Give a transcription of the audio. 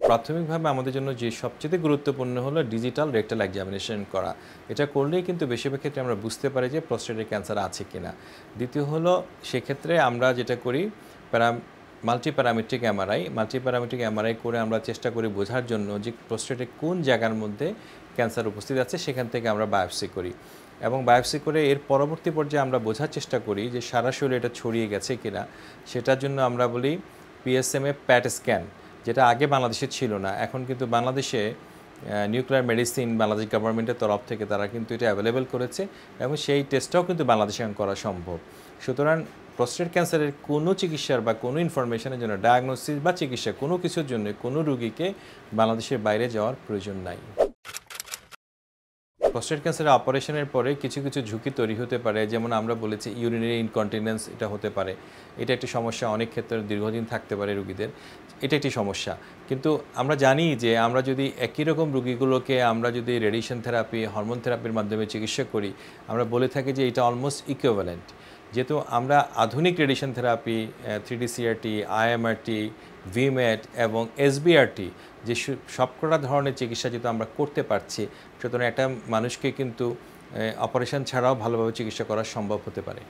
প্রাথমিকভাবে আমাদের জন্য যে সবচেয়ে গুরুত্বপূর্ণ হলো ডিজিটাল রেকটাল এক্সামিনেশন করা। এটা করলেই কিন্তু বেশিরভাগ ক্ষেত্রে আমরা বুঝতে পারি যে প্রস্টেটের ক্যান্সার আছে কিনা। দ্বিতীয় হলো সেক্ষেত্রে আমরা যেটা করি প্যারা মাল্টিপ্যারামেট্রিক এমআরআই করে আমরা চেষ্টা করি বোঝার জন্য যে প্রস্টেটের কোন জায়গার মধ্যে ক্যান্সার উপস্থিত আছে, সেখান থেকে আমরা বায়োপসি করি এবং বায়োপসি করে এর পরবর্তী পর্যায়ে আমরা বোঝার চেষ্টা করি যে সারা শরীরে এটা ছড়িয়ে গেছে কিনা। সেটার জন্য আমরা বলি পিএসএমএ প্যাট স্ক্যান, যেটা আগে বাংলাদেশে ছিল না। এখন কিন্তু বাংলাদেশে নিউক্লিয়ার মেডিসিন বাংলাদেশ গভর্নমেন্টের তরফ থেকে তারা কিন্তু এটা অ্যাভেলেবেল করেছে এবং সেই টেস্টটাও কিন্তু বাংলাদেশে এখন করা সম্ভব। সুতরাং প্রস্টেট ক্যান্সারের কোনো চিকিৎসার বা কোনো ইনফরমেশনের জন্য, ডায়াগনোসিস বা চিকিৎসা কোনো কিছুর জন্য কোনো রুগীকে বাংলাদেশের বাইরে যাওয়ার প্রয়োজন নাই। প্রস্টেট ক্যান্সারের অপারেশনের পরে কিছু কিছু ঝুঁকি তৈরি হতে পারে, যেমন আমরা বলেছি ইউরিনারি ইনকন্টিনেন্স, এটা হতে পারে। এটা একটি সমস্যা, অনেক ক্ষেত্রে দীর্ঘদিন থাকতে পারে রুগীদের, এটা একটি সমস্যা। কিন্তু আমরা জানি যে আমরা যদি একই রকম রুগীগুলোকে আমরা যদি রেডিয়েশন থেরাপি, হরমোন থেরাপির মাধ্যমে চিকিৎসা করি, আমরা বলে থাকি যে এটা অলমোস্ট ইকুইভ্যালেন্ট। যেহেতু আমরা আধুনিক radiation therapy, 3D CRT, IMRT, ভিমেট এবং SBRT যে সবকটা ধরনের চিকিৎসা যেহেতু আমরা করতে পারছি, সুতরাং একটা মানুষকে কিন্তু অপারেশন ছাড়াও ভালোভাবে চিকিৎসা করা সম্ভব হতে পারে।